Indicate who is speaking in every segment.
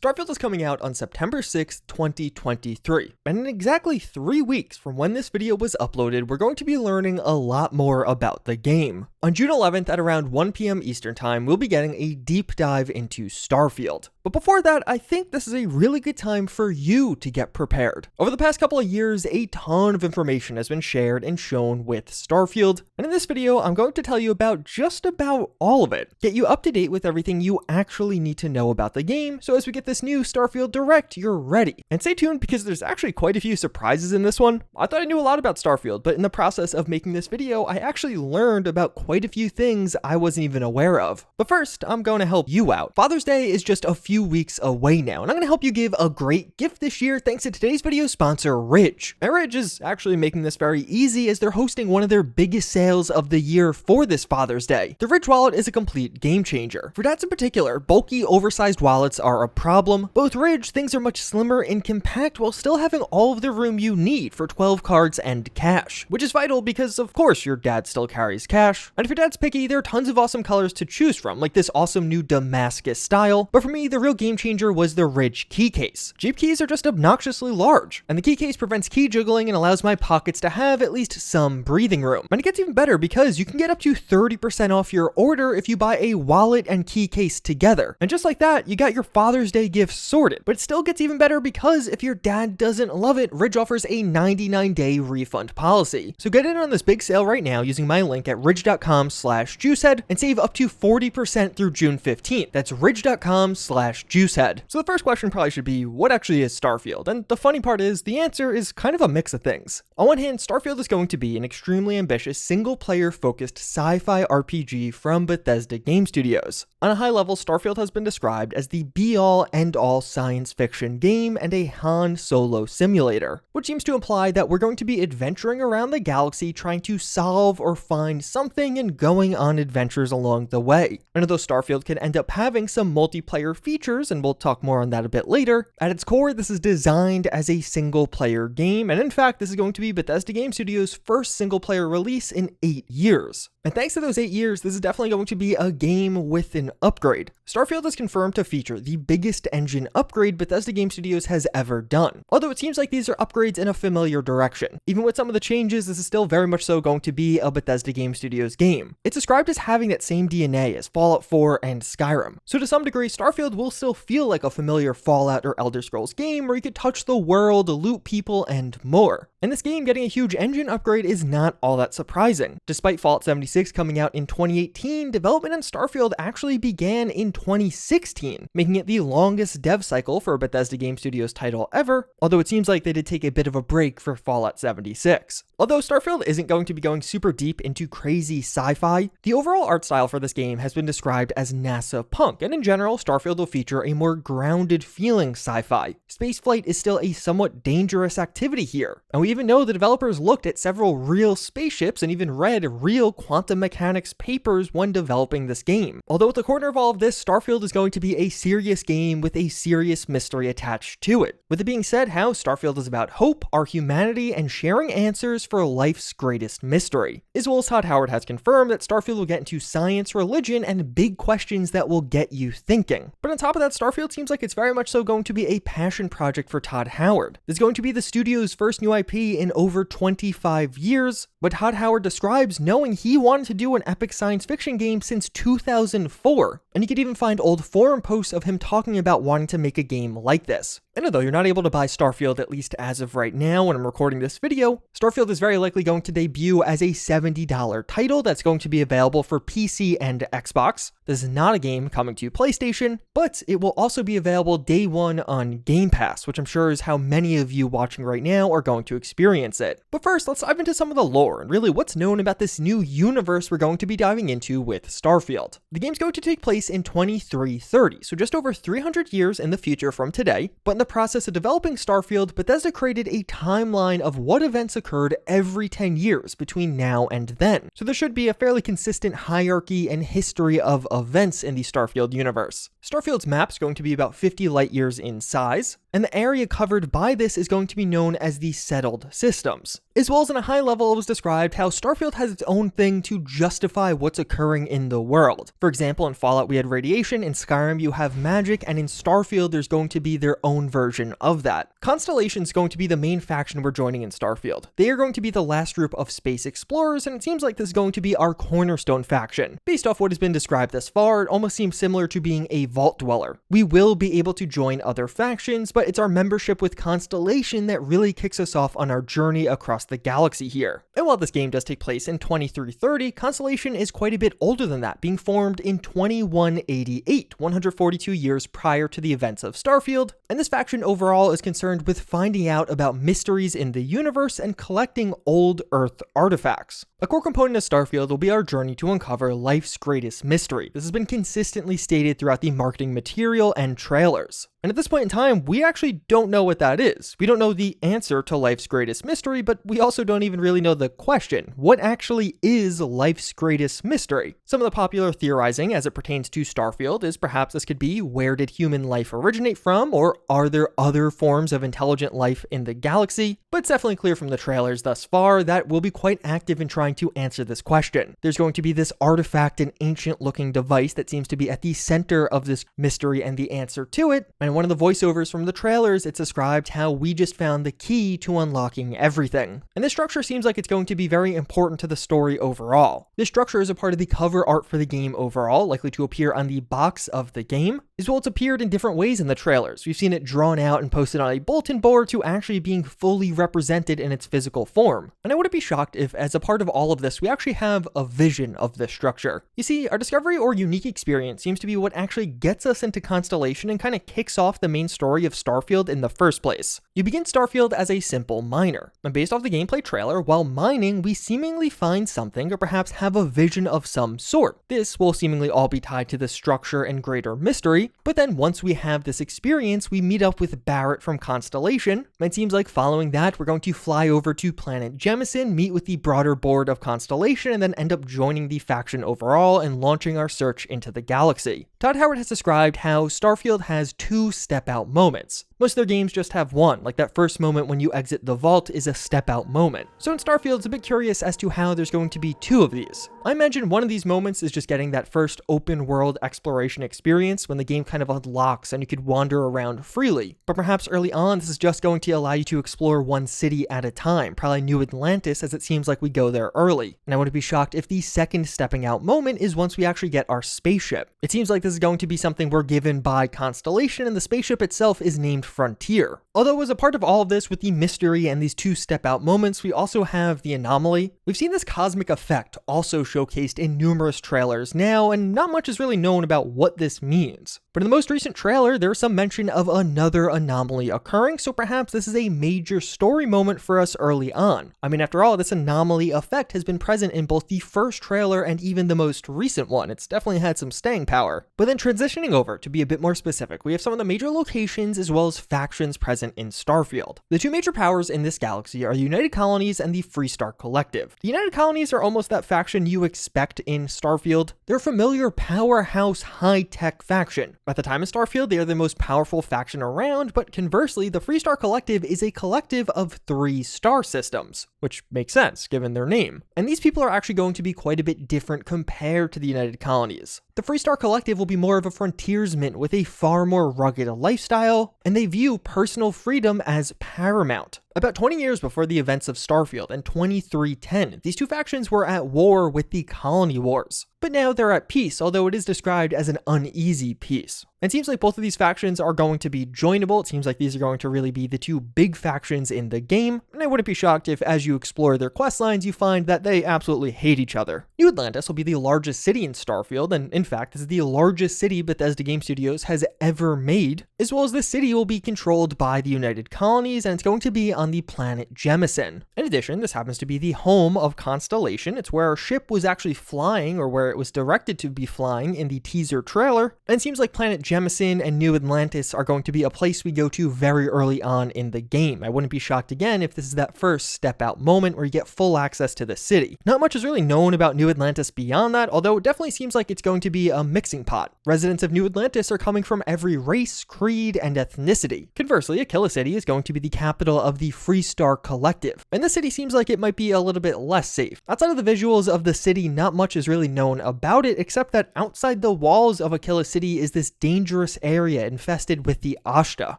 Speaker 1: Starfield is coming out on September 6th, 2023, and in exactly 3 weeks from when this video was uploaded, we're going to be learning a lot more about the game. On June 11th at around 1 p.m. Eastern Time, we'll be getting a deep dive into Starfield. But before that, I think this is a really good time for you to get prepared. Over the past couple of years, a ton of information has been shared and shown with Starfield, and in this video, I'm going to tell you about just about all of it, get you up to date with everything you actually need to know about the game, so as we get this new Starfield Direct, you're ready. And stay tuned because there's actually quite a few surprises in this one. I thought I knew a lot about Starfield, but in the process of making this video, I actually learned about quite a few things I wasn't even aware of. But first, I'm going to help you out. Father's Day is just a few weeks away now, and I'm going to help you give a great gift this year thanks to today's video sponsor, Ridge. And Ridge is actually making this very easy as they're hosting one of their biggest sales of the year for this Father's Day. The Ridge wallet is a complete game changer. For dads in particular, bulky, oversized wallets are a problem. Both Ridge, things are much slimmer and compact while still having all of the room you need for 12 cards and cash, which is vital because of course your dad still carries cash. And if your dad's picky, there are tons of awesome colors to choose from, like this awesome new Damascus style. But for me, the real game changer was the Ridge key case. Jeep keys are just obnoxiously large, and the key case prevents key jiggling and allows my pockets to have at least some breathing room. And it gets even better because you can get up to 30% off your order if you buy a wallet and key case together. And just like that, you got your Father's Day gift sorted. But it still gets even better because if your dad doesn't love it, Ridge offers a 99-day refund policy. So get in on this big sale right now using my link at ridge.com/JuiceHead and save up to 40% through June 15th. That's ridge.com/JuiceHead. So the first question probably should be, what actually is Starfield? And the funny part is, the answer is kind of a mix of things. On one hand, Starfield is going to be an extremely ambitious single-player focused sci-fi RPG from Bethesda Game Studios. On a high level, Starfield has been described as the be-all, end-all science fiction game and a Han Solo simulator, which seems to imply that we're going to be adventuring around the galaxy trying to solve or find something and going on adventures along the way. And although Starfield can end up having some multiplayer features, and we'll talk more on that a bit later, at its core, this is designed as a single-player game, and in fact, this is going to be Bethesda Game Studios' first single-player release in 8 years. And thanks to those 8 years, this is definitely going to be a game with an upgrade. Starfield is confirmed to feature the biggest engine upgrade Bethesda Game Studios has ever done, although it seems like these are upgrades in a familiar direction. Even with some of the changes, this is still very much so going to be a Bethesda Game Studios game. It's described as having that same DNA as Fallout 4 and Skyrim. So to some degree, Starfield will still feel like a familiar Fallout or Elder Scrolls game where you could touch the world, loot people, and more. And this game getting a huge engine upgrade is not all that surprising. Despite Fallout 76 coming out in 2018, development on Starfield actually began in 2016, making it the longest dev cycle for a Bethesda Game Studios title ever, although it seems like they did take a bit of a break for Fallout 76. Although Starfield isn't going to be going super deep into crazy sci-fi, the overall art style for this game has been described as NASA punk, and in general, Starfield will feature a more grounded feeling sci-fi. Spaceflight is still a somewhat dangerous activity here, and we even know the developers looked at several real spaceships and even read real quantum mechanics papers when developing this game. Although at the core of all of this, Starfield is going to be a serious game with a serious mystery attached to it. With it being said, how Starfield is about hope, our humanity, and sharing answers for life's greatest mystery. As well as Todd Howard has confirmed that Starfield will get into science, religion, and big questions that will get you thinking. But on top of that, Starfield seems like it's very much so going to be a passion project for Todd Howard. This is going to be the studio's first new IP in over 25 years, but Todd Howard describes knowing he wanted to do an epic science fiction game since 2004, and you could even find old forum posts of him talking about wanting to make a game like this. And although you're not able to buy Starfield, at least as of right now when I'm recording this video, Starfield is very likely going to debut as a $70 title that's going to be available for PC and Xbox. This is not a game coming to PlayStation, but it will also be available day one on Game Pass, which I'm sure is how many of you watching right now are going to experience it. But first, let's dive into some of the lore and really what's known about this new universe we're going to be diving into with Starfield. The game's going to take place in 2330, so just over 300 years in the future from today, but in the process of developing Starfield, Bethesda created a timeline of what events occurred every 10 years between now and then. So there should be a fairly consistent hierarchy and history of events in the Starfield universe. Starfield's map's going to be about 50 light years in size, and the area covered by this is going to be known as the settled systems. As well as in a high level, it was described how Starfield has its own thing to justify what's occurring in the world. For example, in Fallout we had radiation, in Skyrim you have magic, and in Starfield there's going to be their own version of that. Constellation's going to be the main faction we're joining in Starfield. They are going to be the last group of space explorers, and it seems like this is going to be our cornerstone faction. Based off what has been described thus far, it almost seems similar to being a vault dweller. We will be able to join other factions, but it's our membership with Constellation that really kicks us off on our journey across the galaxy here. And while this game does take place in 2330, Constellation is quite a bit older than that, being formed in 2188, 142 years prior to the events of Starfield, and this faction overall is concerned with finding out about mysteries in the universe and collecting old Earth artifacts. A core component of Starfield will be our journey to uncover life's greatest mystery. This has been consistently stated throughout the marketing material and trailers. And at this point in time, we actually don't know what that is. We don't know the answer to life's greatest mystery, but we also don't even really know the question. What actually is life's greatest mystery? Some of the popular theorizing as it pertains to Starfield is perhaps this could be, where did human life originate from, or are there other forms of intelligent life in the galaxy? But it's definitely clear from the trailers thus far that we'll be quite active in trying to answer this question. There's going to be this artifact, an ancient looking device that seems to be at the center of this mystery and the answer to it. And one of the voiceovers from the trailers, it's described how we just found the key to unlocking everything. And this structure seems like it's going to be very important to the story overall. This structure is a part of the cover art for the game overall, likely to appear on the box of the game, as well as it's appeared in different ways in the trailers. We've seen it drawn out and posted on a bulletin board to actually being fully represented in its physical form. And I wouldn't be shocked if, as a part of all of this, we actually have a vision of this structure. You see, our discovery or unique experience seems to be what actually gets us into Constellation and kind of kicks off the main story of Starfield in the first place. You begin Starfield as a simple miner, and based off the gameplay trailer, while mining, we seemingly find something or perhaps have a vision of some sort. This will seemingly all be tied to the structure and greater mystery, but then once we have this experience, we meet up with Barrett from Constellation, and it seems like following that, we're going to fly over to planet Jemison, meet with the broader board of Constellation, and then end up joining the faction overall and launching our search into the galaxy. Todd Howard has described how Starfield has two step-out moments. Most of their games just have one, like that first moment when you exit the vault is a step-out moment. So in Starfield, it's a bit curious as to how there's going to be two of these. I imagine one of these moments is just getting that first open-world exploration experience when the game kind of unlocks and you could wander around freely. But perhaps early on, this is just going to allow you to explore one city at a time, probably New Atlantis, as it seems like we go there early. And I wouldn't be shocked if the second stepping out moment is once we actually get our spaceship. It seems like this is going to be something we're given by Constellation, and the spaceship itself is named Frontier. Although as a part of all of this with the mystery and these two step-out moments, we also have the anomaly. We've seen this cosmic effect also showcased in numerous trailers now, and not much is really known about what this means. But in the most recent trailer, there's some mention of another anomaly occurring, so perhaps this is a major story moment for us early on. I mean, after all, this anomaly effect has been present in both the first trailer and even the most recent one. It's definitely had some staying power. But then transitioning over to be a bit more specific, we have some of the major locations as well as factions present in Starfield. The two major powers in this galaxy are the United Colonies and the Freestar Collective. The United Colonies are almost that faction you expect in Starfield. They're a familiar powerhouse high-tech faction. At the time of Starfield, they are the most powerful faction around, but conversely, the Freestar Collective is a collective of 3 star systems, which makes sense given their name. And these people are actually going to be quite a bit different compared to the United Colonies. The Freestar Collective will be more of a frontiersman with a far more rugged lifestyle, and they view personal freedom as paramount. About 20 years before the events of Starfield in 2310, these two factions were at war with the Colony Wars. But now they're at peace, although it is described as an uneasy peace. It seems like both of these factions are going to be joinable. It seems like these are going to really be the two big factions in the game, and I wouldn't be shocked if as you explore their questlines, you find that they absolutely hate each other. New Atlantis will be the largest city in Starfield, and in fact, this is the largest city Bethesda Game Studios has ever made, as well as this city will be controlled by the United Colonies, and it's going to be on the planet Jemison. In addition, this happens to be the home of Constellation. It's where our ship was actually flying, or where it was directed to be flying in the teaser trailer, and it seems like planet Jemison and New Atlantis are going to be a place we go to very early on in the game. I wouldn't be shocked again if this is that first step out moment where you get full access to the city. Not much is really known about New Atlantis beyond that, although it definitely seems like it's going to be a mixing pot. Residents of New Atlantis are coming from every race, creed, and ethnicity. Conversely, Aquila City is going to be the capital of the the Freestar Collective, and this city seems like it might be a little bit less safe. Outside of the visuals of the city, not much is really known about it, except that outside the walls of Aquila City is this dangerous area infested with the Ashta.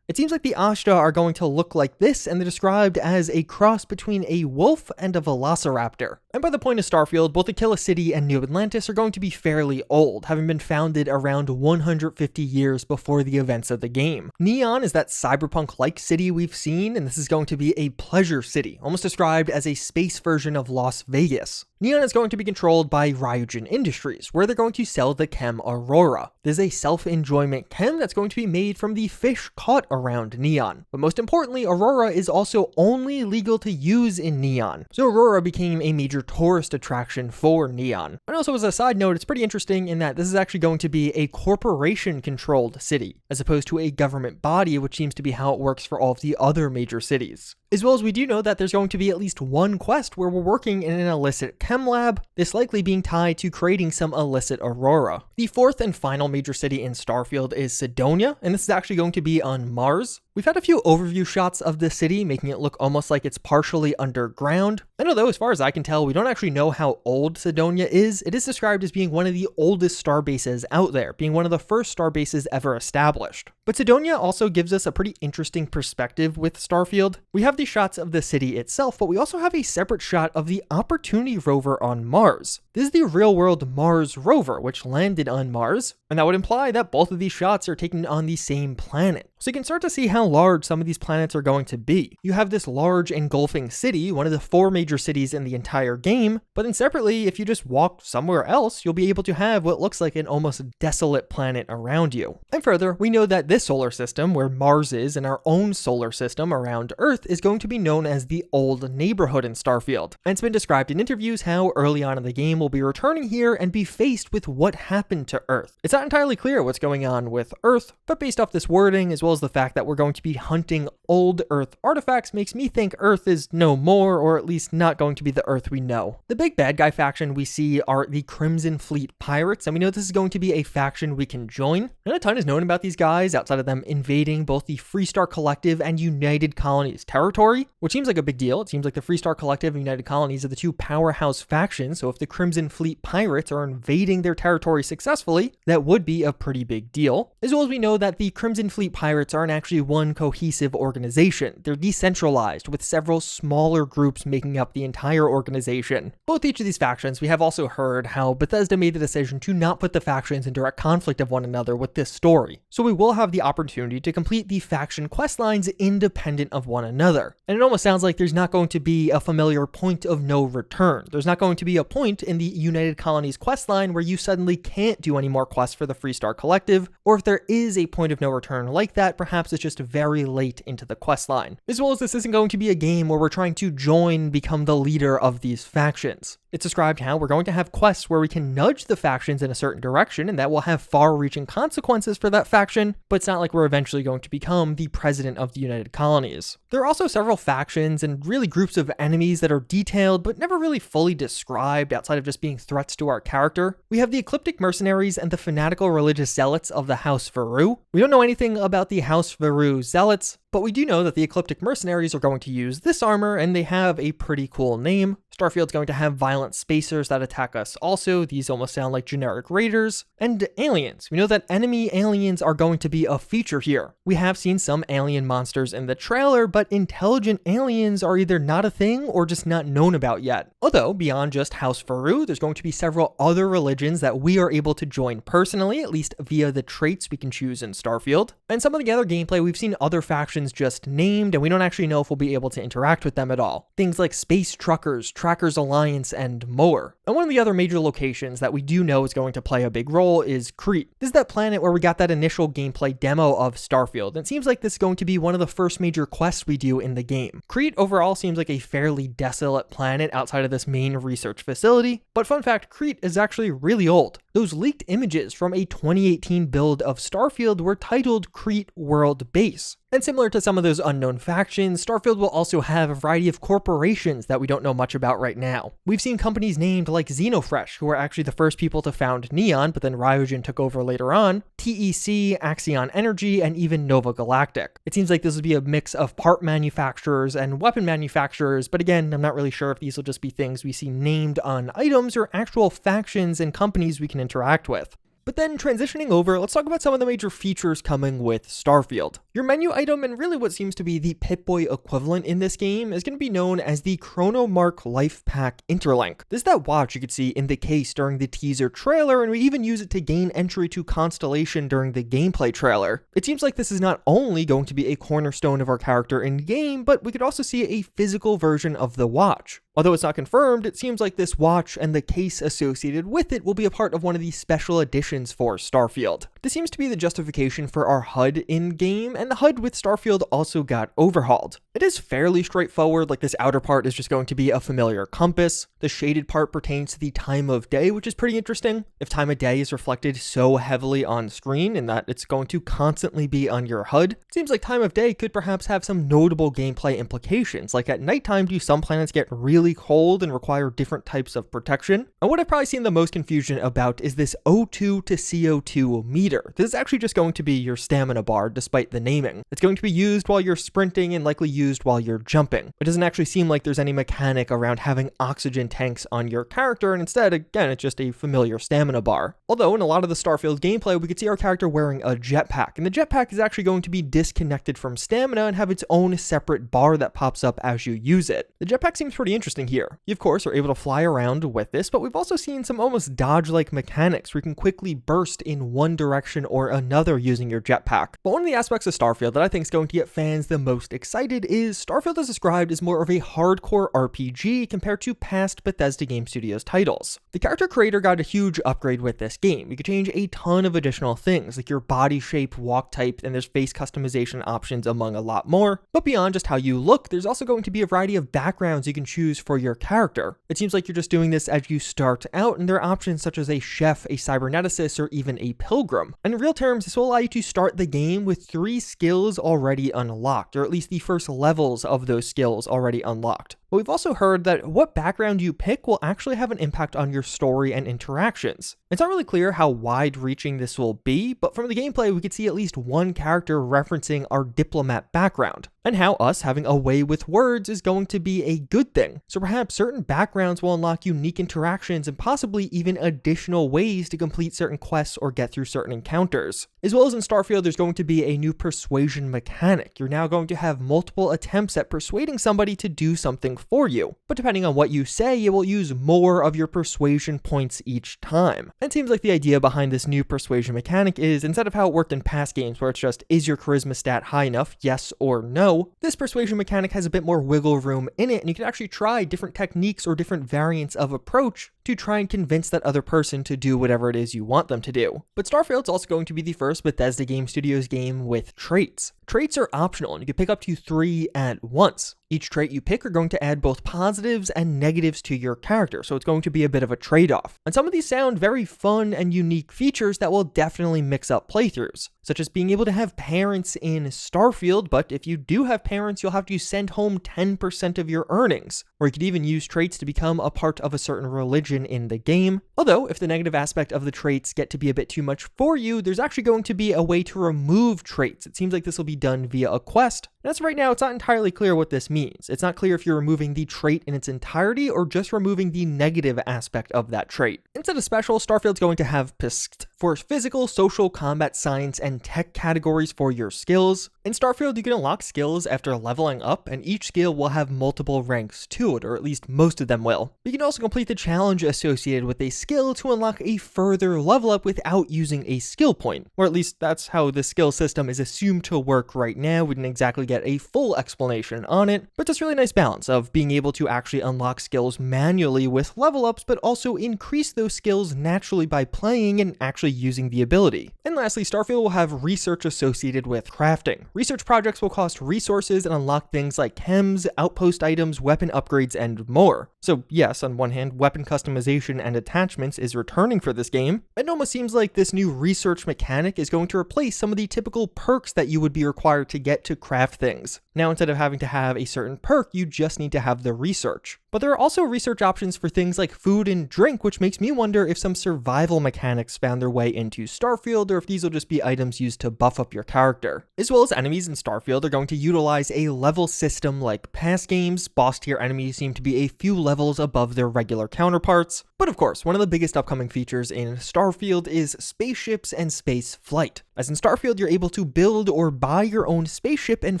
Speaker 1: It seems like the Ashta are going to look like this, and they're described as a cross between a wolf and a velociraptor. And by the point of Starfield, both Aquila City and New Atlantis are going to be fairly old, having been founded around 150 years before the events of the game. Neon is that cyberpunk-like city we've seen, and this is going to be a pleasure city, almost described as a space version of Las Vegas. Neon is going to be controlled by Ryujin Industries, where they're going to sell the chem Aurora. There's a self-enjoyment chem that's going to be made from the fish caught around Neon. But most importantly, Aurora is also only legal to use in Neon. So Aurora became a major tourist attraction for Neon. And also as a side note, it's pretty interesting in that this is actually going to be a corporation-controlled city, as opposed to a government body, which seems to be how it works for all of the other major cities. As well as we do know that there's going to be at least one quest where we're working in an illicit chem lab, this likely being tied to creating some illicit Aurora. The fourth and final major city in Starfield is Cydonia, and this is actually going to be on Mars. We've had a few overview shots of the city, making it look almost like it's partially underground. I know though, as far as I can tell, we don't actually know how old Cydonia is. It is described as being one of the oldest star bases out there, being one of the first star bases ever established. But Cydonia also gives us a pretty interesting perspective with Starfield. We have the shots of the city itself, but we also have a separate shot of the Opportunity rover on Mars. This is the real-world Mars rover, which landed on Mars, and that would imply that both of these shots are taken on the same planet. So you can start to see how large some of these planets are going to be. You have this large engulfing city, one of the 4 major cities in the entire game, but then separately, if you just walk somewhere else, you'll be able to have what looks like an almost desolate planet around you. And further, we know that this solar system, where Mars is, and our own solar system around Earth, is going to be known as the Old Neighborhood in Starfield. And it's been described in interviews how early on in the game we'll be returning here and be faced with what happened to Earth. It's not entirely clear what's going on with Earth, but based off this wording, as well as the fact that we're going to be hunting old Earth artifacts, makes me think Earth is no more, or at least not going to be the Earth we know. The big bad guy faction we see are the Crimson Fleet Pirates, and we know this is going to be a faction we can join. Not a ton is known about these guys outside of them invading both the Freestar Collective and United Colonies territory, which seems like a big deal. It seems like the Freestar Collective and United Colonies are the 2 powerhouse factions, so if the Crimson Fleet Pirates are invading their territory successfully, that would be a pretty big deal. As well as we know that the Crimson Fleet Pirates aren't actually one cohesive organization. They're decentralized, with several smaller groups making up the entire organization. Both each of these factions, we have also heard how Bethesda made the decision to not put the factions in direct conflict of one another with this story. So we will have the opportunity to complete the faction quest lines independent of one another. And it almost sounds like there's not going to be a familiar point of no return. There's not going to be a point in the United Colonies quest line where you suddenly can't do any more quests for the Freestar Collective, or if there is a point of no return like that, perhaps it's just very late into the quest line. As well as this isn't going to be a game where we're trying to join, become the leader of these factions. It's described how we're going to have quests where we can nudge the factions in a certain direction, and that will have far-reaching consequences for that faction, but it's not like we're eventually going to become the president of the United Colonies. There are also several factions and really groups of enemies that are detailed, but never really fully described outside of just being threats to our character. We have the Ecliptic Mercenaries and the fanatical religious zealots of the House Veru. We don't know anything about the House Veru zealots, but we do know that the Ecliptic Mercenaries are going to use this armor, and they have a pretty cool name. Starfield's going to have violent spacers that attack us also. These almost sound like generic raiders. And aliens. We know that enemy aliens are going to be a feature here. We have seen some alien monsters in the trailer, but intelligent aliens are either not a thing or just not known about yet. Although, beyond just House Veru, there's going to be several other religions that we are able to join personally, at least via the traits we can choose in Starfield. And some of the other gameplay, we've seen other factions just named, and we don't actually know if we'll be able to interact with them at all. Things like Space Truckers, Trackers Alliance, and more. And one of the other major locations that we do know is going to play a big role is Crete. This is that planet where we got that initial gameplay demo of Starfield, and it seems like this is going to be one of the first major quests we do in the game. Crete overall seems like a fairly desolate planet outside of this main research facility, but fun fact, Crete is actually really old. Those leaked images from a 2018 build of Starfield were titled Crete world base. And similar to some of those unknown factions, Starfield will also have a variety of corporations that we don't know much about right now. We've seen companies named like Xenofresh, who were actually the first people to found Neon, but then Ryogen took over later on, TEC, Axion Energy, and even Nova Galactic. It seems like this would be a mix of part manufacturers and weapon manufacturers, but again, I'm not really sure if these will just be things we see named on items or actual factions and companies we can interact with. But then transitioning over, let's talk about some of the major features coming with Starfield. Your menu item, and really what seems to be the Pip-Boy equivalent in this game, is going to be known as the Chronomark Life Pack Interlink. This is that watch you could see in the case during the teaser trailer, and we even use it to gain entry to Constellation during the gameplay trailer. It seems like this is not only going to be a cornerstone of our character in-game, but we could also see a physical version of the watch. Although it's not confirmed, it seems like this watch and the case associated with it will be a part of one of the special editions for Starfield. This seems to be the justification for our HUD in-game, and the HUD with Starfield also got overhauled. It is fairly straightforward, like this outer part is just going to be a familiar compass. The shaded part pertains to the time of day, which is pretty interesting. If time of day is reflected so heavily on screen in that it's going to constantly be on your HUD, it seems like time of day could perhaps have some notable gameplay implications, like at nighttime do some planets get really cold and require different types of protection. And what I've probably seen the most confusion about is this O2 to CO2 meter. This is actually just going to be your stamina bar despite the naming. It's going to be used while you're sprinting and likely used while you're jumping. It doesn't actually seem like there's any mechanic around having oxygen tanks on your character, and instead, again, it's just a familiar stamina bar. Although in a lot of the Starfield gameplay, we could see our character wearing a jetpack, and the jetpack is actually going to be disconnected from stamina and have its own separate bar that pops up as you use it. The jetpack seems pretty interesting here. You of course are able to fly around with this, but we've also seen some almost dodge-like mechanics where you can quickly burst in one direction or another using your jetpack. But one of the aspects of Starfield that I think is going to get fans the most excited is Starfield is described as more of a hardcore RPG compared to past Bethesda Game Studios titles. The character creator got a huge upgrade with this game. You could change a ton of additional things like your body shape, walk type, and there's face customization options among a lot more. But beyond just how you look, there's also going to be a variety of backgrounds you can choose for your character. It seems like you're just doing this as you start out, and there are options such as a chef, a cyberneticist, or even a pilgrim. And in real terms, this will allow you to start the game with 3 skills already unlocked, or at least the first levels of those skills already unlocked. But we've also heard that what background you pick will actually have an impact on your story and interactions. It's not really clear how wide-reaching this will be, but from the gameplay we could see at least one character referencing our diplomat background, and how us having a way with words is going to be a good thing. So perhaps certain backgrounds will unlock unique interactions and possibly even additional ways to complete certain quests or get through certain encounters. As well as in Starfield, there's going to be a new persuasion mechanic. You're now going to have multiple attempts at persuading somebody to do something for you, but depending on what you say, you will use more of your persuasion points each time. And it seems like the idea behind this new persuasion mechanic is, instead of how it worked in past games where it's just, is your charisma stat high enough, yes or no, this persuasion mechanic has a bit more wiggle room in it, and you can actually try different techniques or different variants of approach to try and convince that other person to do whatever it is you want them to do. But Starfield's also going to be the first Bethesda Game Studios game with traits. Traits are optional, and you can pick up to 3 at once. Each trait you pick are going to add both positives and negatives to your character, so it's going to be a bit of a trade-off. And some of these sound very fun and unique features that will definitely mix up playthroughs, such as being able to have parents in Starfield, but if you do have parents, you'll have to send home 10% of your earnings. Or you could even use traits to become a part of a certain religion in the game. Although, if the negative aspect of the traits get to be a bit too much for you, there's actually going to be a way to remove traits. It seems like this will be done via a quest. And as of right now, it's not entirely clear what this means. It's not clear if you're removing the trait in its entirety or just removing the negative aspect of that trait. Instead of special, Starfield's going to have PSCT for physical, social, combat, science, and tech categories for your skills. In Starfield, you can unlock skills after leveling up, and each skill will have multiple ranks to it, or at least most of them will. You can also complete the challenge associated with a skill to unlock a further level up without using a skill point, or at least that's how the skill system is assumed to work right now. We didn't exactly get get a full explanation on it, but just really nice balance of being able to actually unlock skills manually with level ups, but also increase those skills naturally by playing and actually using the ability. And lastly, Starfield will have research associated with crafting. Research projects will cost resources and unlock things like chems, outpost items, weapon upgrades, and more. So yes, on one hand, weapon customization and attachments is returning for this game. It almost seems like this new research mechanic is going to replace some of the typical perks that you would be required to get to craft things. Now, instead of having to have a certain perk, you just need to have the research. But there are also research options for things like food and drink, which makes me wonder if some survival mechanics found their way into Starfield, or if these will just be items used to buff up your character. As well as enemies in Starfield are going to utilize a level system like past games. Boss tier enemies seem to be a few levels above their regular counterparts. But of course, one of the biggest upcoming features in Starfield is spaceships and space flight. As in Starfield, you're able to build or buy your own spaceship and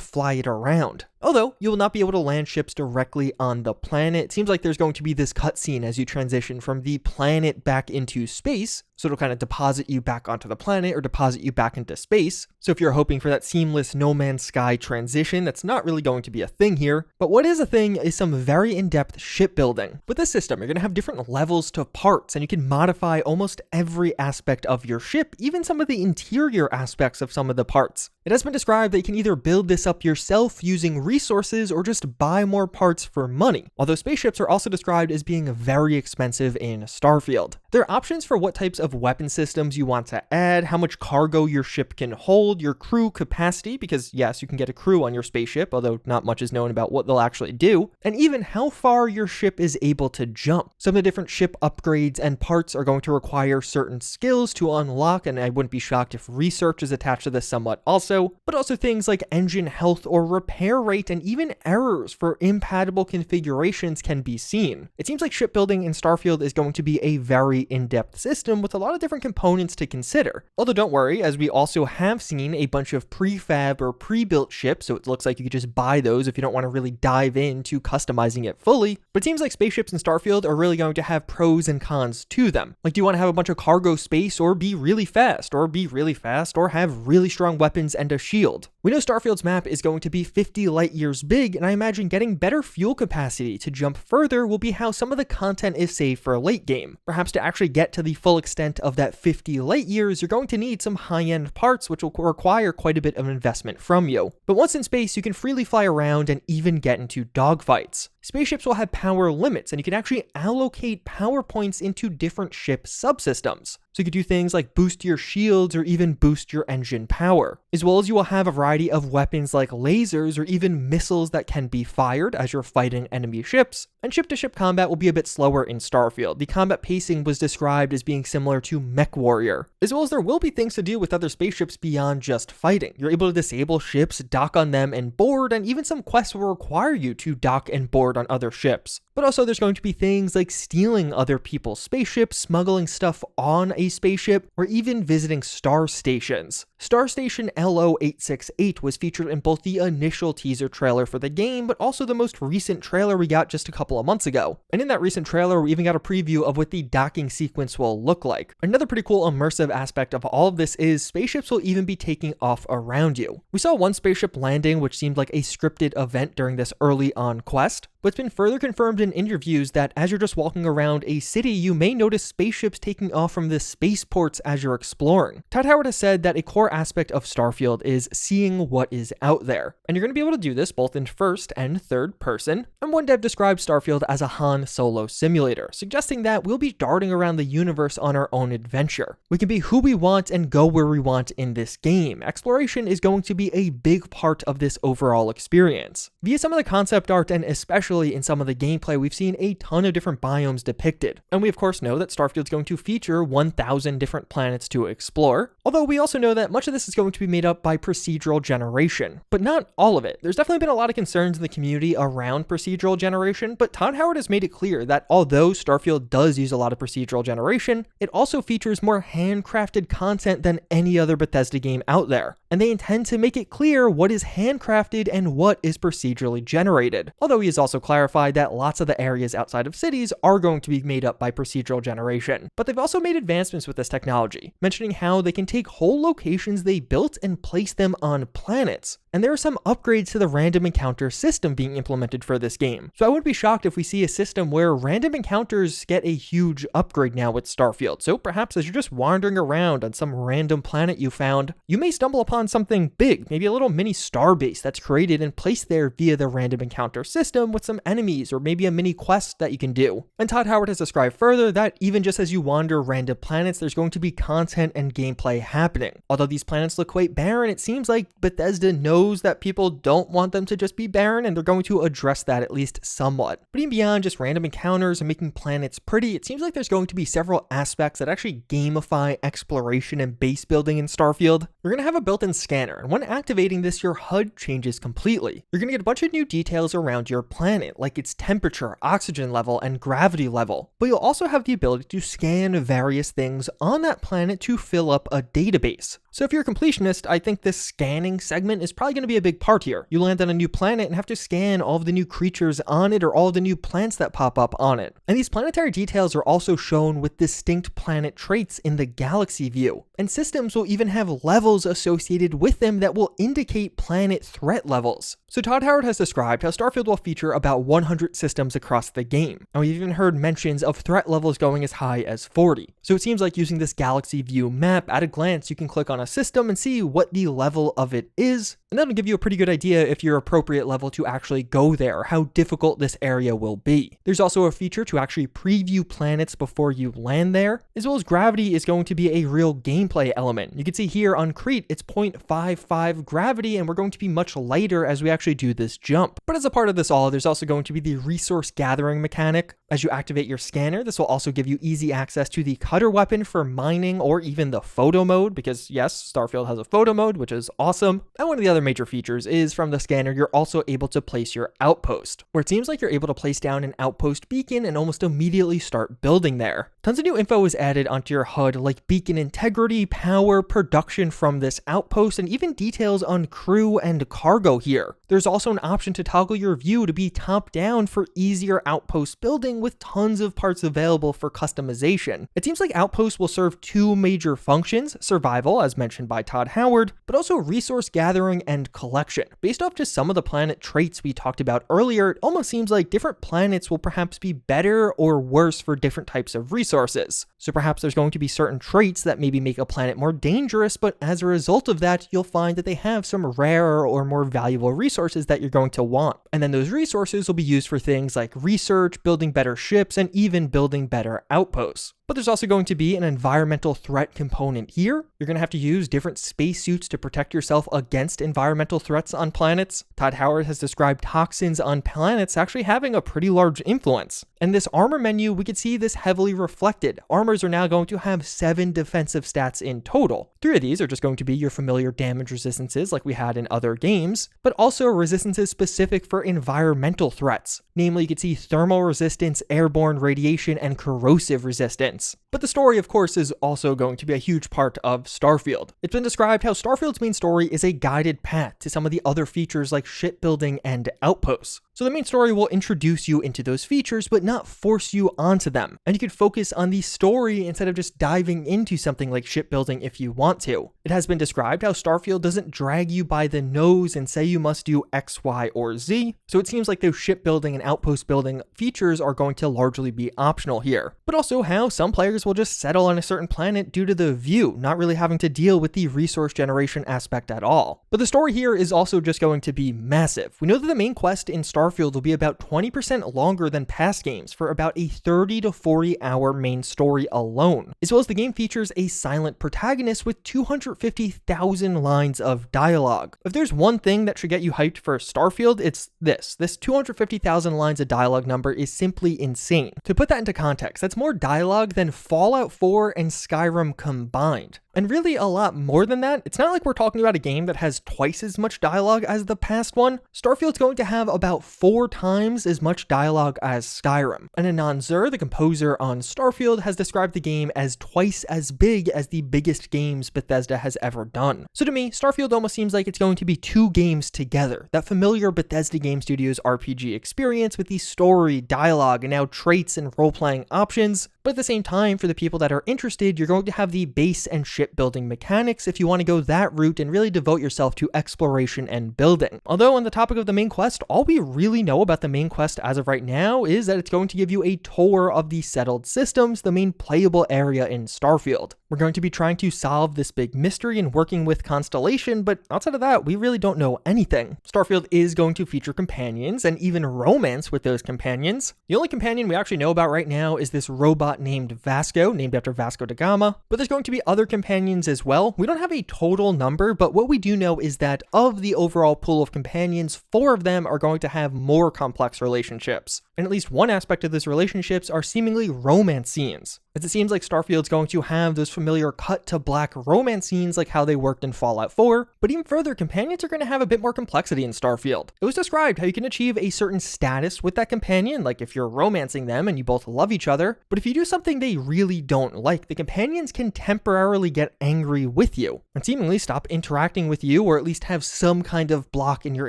Speaker 1: fly it around. Although, you will not be able to land ships directly on the planet. It seems like there's going to be this cutscene as you transition from the planet back into space, so it'll kind of deposit you back onto the planet or deposit you back into space. So if you're hoping for that seamless No Man's Sky transition, that's not really going to be a thing here. But what is a thing is some very in-depth shipbuilding. With this system, you're going to have different levels to parts, and you can modify almost every aspect of your ship, even some of the interior aspects of some of the parts. It has been described that you can either build this up yourself using resources or just buy more parts for money, although spaceships are also described as being very expensive in Starfield. There are options for what types of weapon systems you want to add, how much cargo your ship can hold, your crew capacity, because yes, you can get a crew on your spaceship, although not much is known about what they'll actually do, and even how far your ship is able to jump. Some of the different ship upgrades and parts are going to require certain skills to unlock, and I wouldn't be shocked if research is attached to this somewhat also, but also things like engine health or repair rate, and even errors for incompatible configurations can be seen. It seems like shipbuilding in Starfield is going to be a very in-depth system with a lot of different components to consider. Although don't worry, as we also have seen a bunch of prefab or pre-built ships, so it looks like you could just buy those if you don't want to really dive into customizing it fully. But it seems like spaceships in Starfield are really going to have pros and cons to them. Like, do you want to have a bunch of cargo space, or be really fast, or have really strong weapons and a shield? We know Starfield's map is going to be 50 light years big, and I imagine getting better fuel capacity to jump further will be how some of the content is saved for a late game. Perhaps to actually get to the full extent of that 50 light years, you're going to need some high-end parts, which will require quite a bit of investment from you. But once in space, you can freely fly around and even get into dogfights. Spaceships will have power limits, and you can actually allocate power points into different ship subsystems. So you could do things like boost your shields or even boost your engine power. As well as you will have a variety of weapons like lasers or even missiles that can be fired as you're fighting enemy ships. And ship-to-ship combat will be a bit slower in Starfield. The combat pacing was described as being similar to MechWarrior. As well as there will be things to do with other spaceships beyond just fighting. You're able to disable ships, dock on them and board, and even some quests will require you to dock and board on other ships. But also there's going to be things like stealing other people's spaceships, smuggling stuff on a spaceship, or even visiting star stations. Star Station LO868 was featured in both the initial teaser trailer for the game, but also the most recent trailer we got just a couple of months ago. And in that recent trailer, we even got a preview of what the docking sequence will look like. Another pretty cool immersive aspect of all of this is spaceships will even be taking off around you. We saw one spaceship landing, which seemed like a scripted event during this early on quest, but it's been further confirmed in interviews that as you're just walking around a city, you may notice spaceships taking off from the spaceports as you're exploring. Todd Howard has said that a core aspect of Starfield is seeing what is out there, and you're going to be able to do this both in first and third person, and one dev described Starfield as a Han Solo simulator, suggesting that we'll be darting around the universe on our own adventure. We can be who we want and go where we want in this game. Exploration is going to be a big part of this overall experience. Via some of the concept art and especially in some of the gameplay, we've seen a ton of different biomes depicted, and we of course know that Starfield's going to feature 1,000 different planets to explore, although we also know that much of this is going to be made up by procedural generation, but not all of it. There's definitely been a lot of concerns in the community around procedural generation, but Todd Howard has made it clear that although Starfield does use a lot of procedural generation, it also features more handcrafted content than any other Bethesda game out there, and they intend to make it clear what is handcrafted and what is procedurally generated, although he has also clarified that lots of the areas outside of cities are going to be made up by procedural generation. But they've also made advancements with this technology, mentioning how they can take whole locations stations they built and placed them on planets. And there are some upgrades to the random encounter system being implemented for this game. So I wouldn't be shocked if we see a system where random encounters get a huge upgrade now with Starfield. So perhaps as you're just wandering around on some random planet you found, you may stumble upon something big, maybe a little mini starbase that's created and placed there via the random encounter system with some enemies or maybe a mini quest that you can do. And Todd Howard has described further that even just as you wander random planets, there's going to be content and gameplay happening. Although these planets look quite barren, it seems like Bethesda knows that people don't want them to just be barren, and they're going to address that at least somewhat. But even beyond just random encounters and making planets pretty, it seems like there's going to be several aspects that actually gamify exploration and base building in Starfield. You're going to have a built-in scanner, and when activating this, your HUD changes completely. You're going to get a bunch of new details around your planet, like its temperature, oxygen level, and gravity level. But you'll also have the ability to scan various things on that planet to fill up a database. So if you're a completionist, I think this scanning segment is probably going to be a big part here. You land on a new planet and have to scan all of the new creatures on it or all of the new plants that pop up on it. And these planetary details are also shown with distinct planet traits in the galaxy view. And systems will even have levels associated with them that will indicate planet threat levels. So Todd Howard has described how Starfield will feature about 100 systems across the game. And we've even heard mentions of threat levels going as high as 40. So it seems like using this galaxy view map, at a glance you can click on a system and see what the level of it is, and that'll give you a pretty good idea if you're appropriate level to actually go there, or how difficult this area will be. There's also a feature to actually preview planets before you land there, as well as gravity is going to be a real gameplay element. You can see here on Crete, it's 0.55 gravity, and we're going to be much lighter as we actually do this jump. But as a part of this all, there's also going to be the resource gathering mechanic. As you activate your scanner, this will also give you easy access to the cutter weapon for mining, or even the photo mode, because yes, Starfield has a photo mode, which is awesome. And one of the other major features is from the scanner, you're also able to place your outpost, where it seems like you're able to place down an outpost beacon and almost immediately start building there. Tons of new info is added onto your HUD, like beacon integrity, power, production from this outpost, and even details on crew and cargo here. There's also an option to toggle your view to be top down for easier outpost building, with tons of parts available for customization. It seems like outposts will serve two major functions: survival, as mentioned by Todd Howard, but also resource gathering and collection. Based off just some of the planet traits we talked about earlier, it almost seems like different planets will perhaps be better or worse for different types of resources. So perhaps there's going to be certain traits that maybe make a planet more dangerous, but as a result of that, you'll find that they have some rarer or more valuable resources that you're going to want. And then those resources will be used for things like research, building better ships, and even building better outposts. But there's also going to be an environmental threat component here. You're going to have to use different spacesuits to protect yourself against environmental threats on planets. Todd Howard has described toxins on planets actually having a pretty large influence. In this armor menu, we can see this heavily reflected. Armors are now going to have 7 defensive stats in total. 3 of these are just going to be your familiar damage resistances like we had in other games, but also resistances specific for environmental threats. Namely, you can see thermal resistance, airborne radiation, and corrosive resistance. But the story, of course, is also going to be a huge part of Starfield. It's been described how Starfield's main story is a guided path to some of the other features like shipbuilding and outposts. So the main story will introduce you into those features, but not force you onto them. And you can focus on the story instead of just diving into something like shipbuilding if you want to. It has been described how Starfield doesn't drag you by the nose and say you must do X, Y, or Z. So it seems like those shipbuilding and outpost building features are going to largely be optional here. But also how some players will just settle on a certain planet due to the view, not really having to deal with the resource generation aspect at all. But the story here is also just going to be massive. We know that the main quest in Starfield will be about 20% longer than past games, for about a 30 to 40 hour main story alone, as well as the game features a silent protagonist with 250,000 lines of dialogue. If there's one thing that should get you hyped for Starfield, it's this. This 250,000 lines of dialogue number is simply insane. To put that into context, that's more dialogue than Fallout 4 and Skyrim combined. And really a lot more than that. It's not like we're talking about a game that has twice as much dialogue as the past one. Starfield's going to have about 4 times as much dialogue as Skyrim. And Anand Zur, the composer on Starfield, has described the game as twice as big as the biggest games Bethesda has ever done. So to me, Starfield almost seems like it's going to be 2 games together. That familiar Bethesda Game Studios RPG experience with the story, dialogue, and now traits and role-playing options. But at the same time, for the people that are interested, you're going to have the base and ship shipbuilding mechanics if you want to go that route and really devote yourself to exploration and building. Although on the topic of the main quest, all we really know about the main quest as of right now is that it's going to give you a tour of the settled systems, the main playable area in Starfield. We're going to be trying to solve this big mystery and working with Constellation, but outside of that, we really don't know anything. Starfield is going to feature companions and even romance with those companions. The only companion we actually know about right now is this robot named Vasco, named after Vasco da Gama, but there's going to be other companions as well. We don't have a total number, but what we do know is that of the overall pool of companions, 4 of them are going to have more complex relationships. And at least one aspect of those relationships are seemingly romance scenes, as it seems like Starfield's going to have those familiar cut to black romance scenes like how they worked in Fallout 4, but even further, companions are going to have a bit more complexity in Starfield. It was described how you can achieve a certain status with that companion, like if you're romancing them and you both love each other, but if you do something they really don't like, the companions can temporarily get angry with you and seemingly stop interacting with you, or at least have some kind of block in your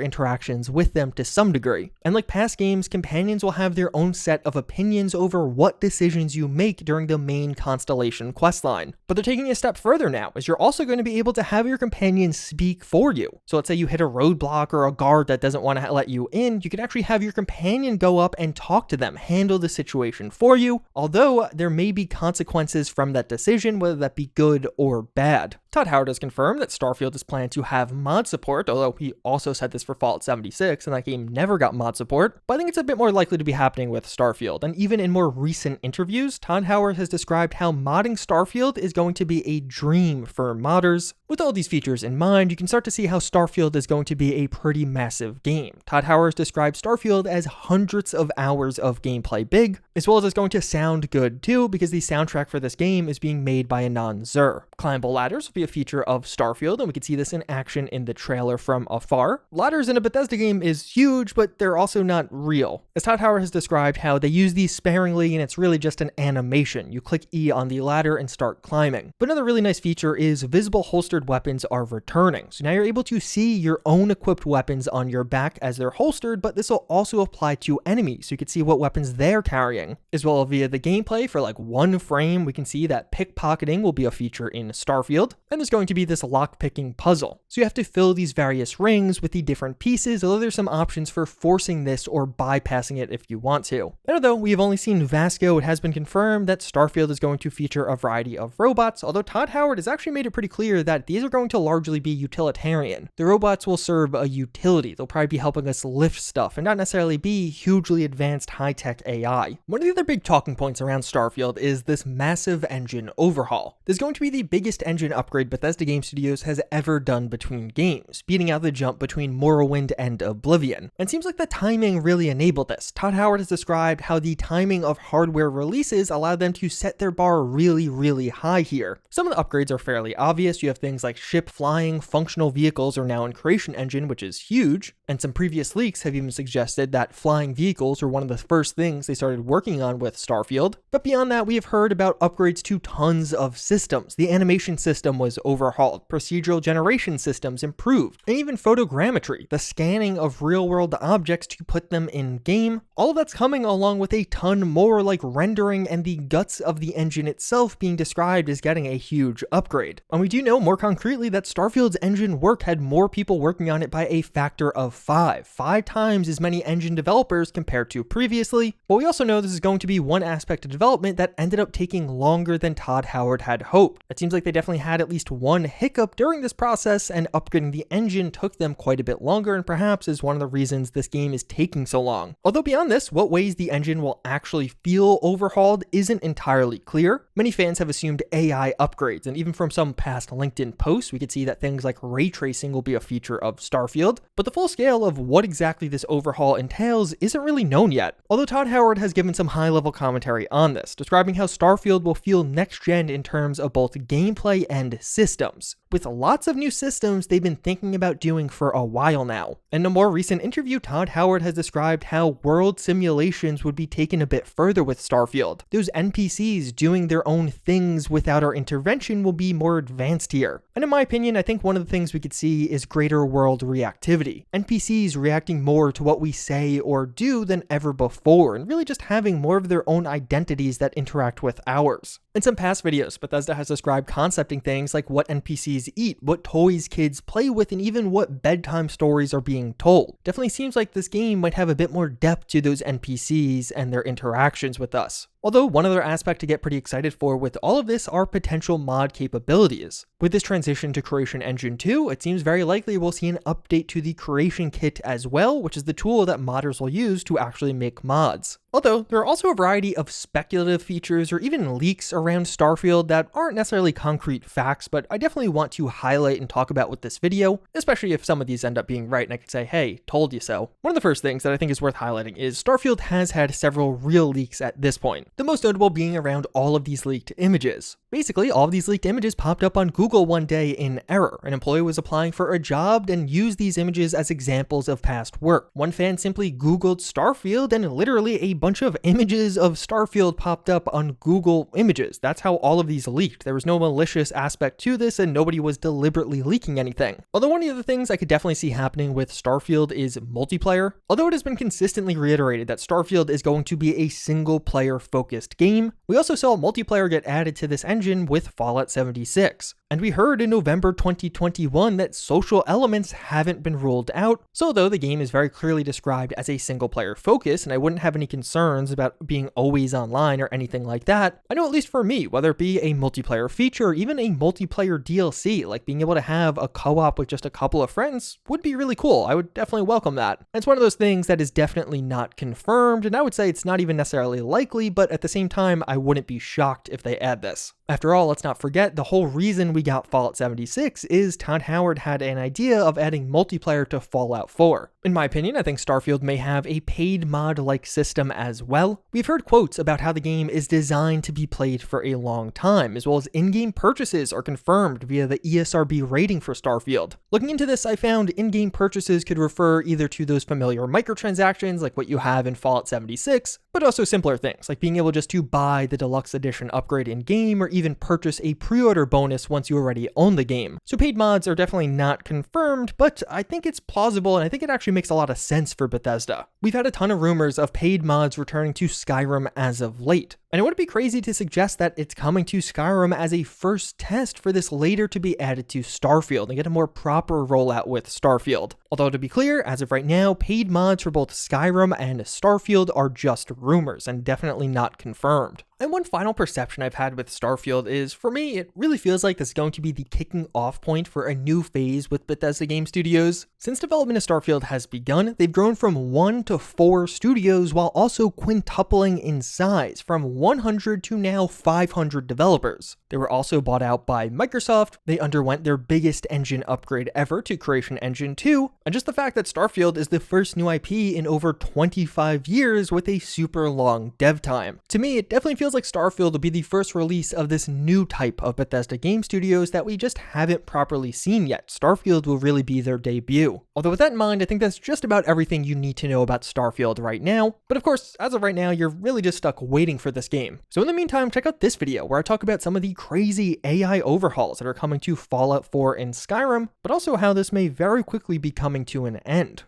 Speaker 1: interactions with them to some degree. And like past games, companions will have their own set of opinions over what decisions you make during the main Constellation questline. But they're taking a step further now, as you're also going to be able to have your companions speak for you. So let's say you hit a roadblock or a guard that doesn't want to let you in, you can actually have your companion go up and talk to them, handle the situation for you, although there may be consequences from that decision, whether that be good or bad. Todd Howard has confirmed that Starfield is planned to have mod support, although he also said this for Fallout 76, and that game never got mod support, but I think it's a bit more likely to be happening with Starfield. And even in more recent interviews, Todd Howard has described how modding Starfield is going to be a dream for modders. With all these features in mind, you can start to see how Starfield is going to be a pretty massive game. Todd Howard described Starfield as hundreds of hours of gameplay big, as well as it's going to sound good too, because the soundtrack for this game is being made by Anand Zur. Climbable ladders will be a feature of Starfield, and we can see this in action in the trailer from afar. Ladders in a Bethesda game is huge, but they're also not real. As Todd Howard has described how they use these sparingly and it's really just an animation. You click E on the ladder and start climbing. But another really nice feature is visible holstered weapons are returning. So now you're able to see your own equipped weapons on your back as they're holstered, but this will also apply to enemies, so you can see what weapons they're carrying. As well via the gameplay, for like one frame, we can see that pickpocketing will be a feature in Starfield, and there's going to be this lock-picking puzzle. So you have to fill these various rings with the different pieces, although there's some options for forcing this or bypassing it if you want to. And although we have only seen Vasco, it has been confirmed that Starfield is going to feature a variety of robots, although Todd Howard has actually made it pretty clear that these are going to largely be utilitarian. The robots will serve a utility. They'll probably be helping us lift stuff and not necessarily be hugely advanced high-tech AI. One of the other big talking points around Starfield is this massive engine overhaul. There's going to be the biggest engine upgrade Bethesda Game Studios has ever done between games, beating out the jump between Morrowind and Oblivion. And it seems like the timing really enabled this. Todd Howard has described how the timing of hardware releases allowed them to set their bar really high here. Some of the upgrades are fairly obvious. You have things like ship flying, functional vehicles are now in Creation Engine, which is huge, and some previous leaks have even suggested that flying vehicles were one of the first things they started working on with Starfield. But beyond that, we have heard about upgrades to tons of systems. The animation system was overhauled, procedural generation systems improved, and even photogrammetry, the scanning of real-world objects to put them in game. All of that's coming along with a ton more, like rendering and the guts of the engine itself being described as getting a huge upgrade. And we do know more concretely that Starfield's engine work had more people working on it by a factor of 5 times as many engine developers compared to previously. But we also know this is going to be one aspect of development that ended up taking longer than Todd Howard had hoped. It seems like they definitely had at least one hiccup during this process, and upgrading the engine took them quite a bit longer, and perhaps is one of the reasons this game is taking so long. Although beyond this, what ways the engine will actually feel overhauled isn't entirely clear. Many fans have assumed AI upgrades, and even from some past LinkedIn posts, we could see that things like ray tracing will be a feature of Starfield, but the full scale of what exactly this overhaul entails isn't really known yet. Although Todd Howard has given some high-level commentary on this, describing how Starfield will feel next-gen in terms of both gameplay and systems, with lots of new systems they've been thinking about doing for a while now. In a more recent interview, Todd Howard has described how world world simulations would be taken a bit further with Starfield. Those NPCs doing their own things without our intervention will be more advanced here. And in my opinion, I think one of the things we could see is greater world reactivity. NPCs reacting more to what we say or do than ever before, and really just having more of their own identities that interact with ours. In some past videos, Bethesda has described concepting things like what NPCs eat, what toys kids play with, and even what bedtime stories are being told. Definitely seems like this game might have a bit more depth to those NPCs and their interactions with us. Although one other aspect to get pretty excited for with all of this are potential mod capabilities. With this transition to Creation Engine 2, it seems very likely we'll see an update to the Creation Kit as well, which is the tool that modders will use to actually make mods. Although, there are also a variety of speculative features or even leaks around Starfield that aren't necessarily concrete facts, but I definitely want to highlight and talk about with this video, especially if some of these end up being right and I could say, hey, told you so. One of the first things that I think is worth highlighting is Starfield has had several real leaks at this point, the most notable being around all of these leaked images. Basically, all of these leaked images popped up on Google one day in error. An employee was applying for a job and used these images as examples of past work. One fan simply Googled Starfield and literally a bunch of images of Starfield popped up on Google Images. That's how all of these leaked. There was no malicious aspect to this and nobody was deliberately leaking anything. Although one of the things I could definitely see happening with Starfield is multiplayer. Although it has been consistently reiterated that Starfield is going to be a single player focused game, we also saw multiplayer get added to this engine with Fallout 76. And we heard in November 2021 that social elements haven't been ruled out, so though the game is very clearly described as a single player focus, and I wouldn't have any concerns about being always online or anything like that, I know at least for me, whether it be a multiplayer feature or even a multiplayer DLC, like being able to have a co-op with just a couple of friends would be really cool. I would definitely welcome that. And it's one of those things that is definitely not confirmed, and I would say it's not even necessarily likely, but at the same time, I wouldn't be shocked if they add this. After all, let's not forget, the whole reason we got Fallout 76 is Todd Howard had an idea of adding multiplayer to Fallout 4. In my opinion, I think Starfield may have a paid mod-like system as well. We've heard quotes about how the game is designed to be played for a long time, as well as in-game purchases are confirmed via the ESRB rating for Starfield. Looking into this, I found in-game purchases could refer either to those familiar microtransactions like what you have in Fallout 76, but also simpler things like being able just to buy the deluxe edition upgrade in-game or even purchase a pre-order bonus once you already own the game. So paid mods are definitely not confirmed, but I think it's plausible and I think it actually makes a lot of sense for Bethesda. We've had a ton of rumors of paid mods returning to Skyrim as of late, and it wouldn't be crazy to suggest that it's coming to Skyrim as a first test for this later to be added to Starfield and get a more proper rollout with Starfield. Although to be clear, as of right now, paid mods for both Skyrim and Starfield are just rumors and definitely not confirmed. And one final perception I've had with Starfield is, for me, it really feels like this is going to be the kicking off point for a new phase with Bethesda Game Studios. Since development of Starfield has begun, they've grown from 1 to 4 studios while also quintupling in size from 100 to now 500 developers. They were also bought out by Microsoft, they underwent their biggest engine upgrade ever to Creation Engine 2, and just the fact that Starfield is the first new IP in over 25 years with a super long dev time. To me, it definitely feels like Starfield will be the first release of this new type of Bethesda Game Studios that we just haven't properly seen yet. Starfield will really be their debut. Although with that in mind, I think that's just about everything you need to know about Starfield right now. But of course, as of right now, you're really just stuck waiting for this game. So in the meantime, check out this video where I talk about some of the crazy AI overhauls that are coming to Fallout 4 and Skyrim, but also how this may very quickly be coming to an end.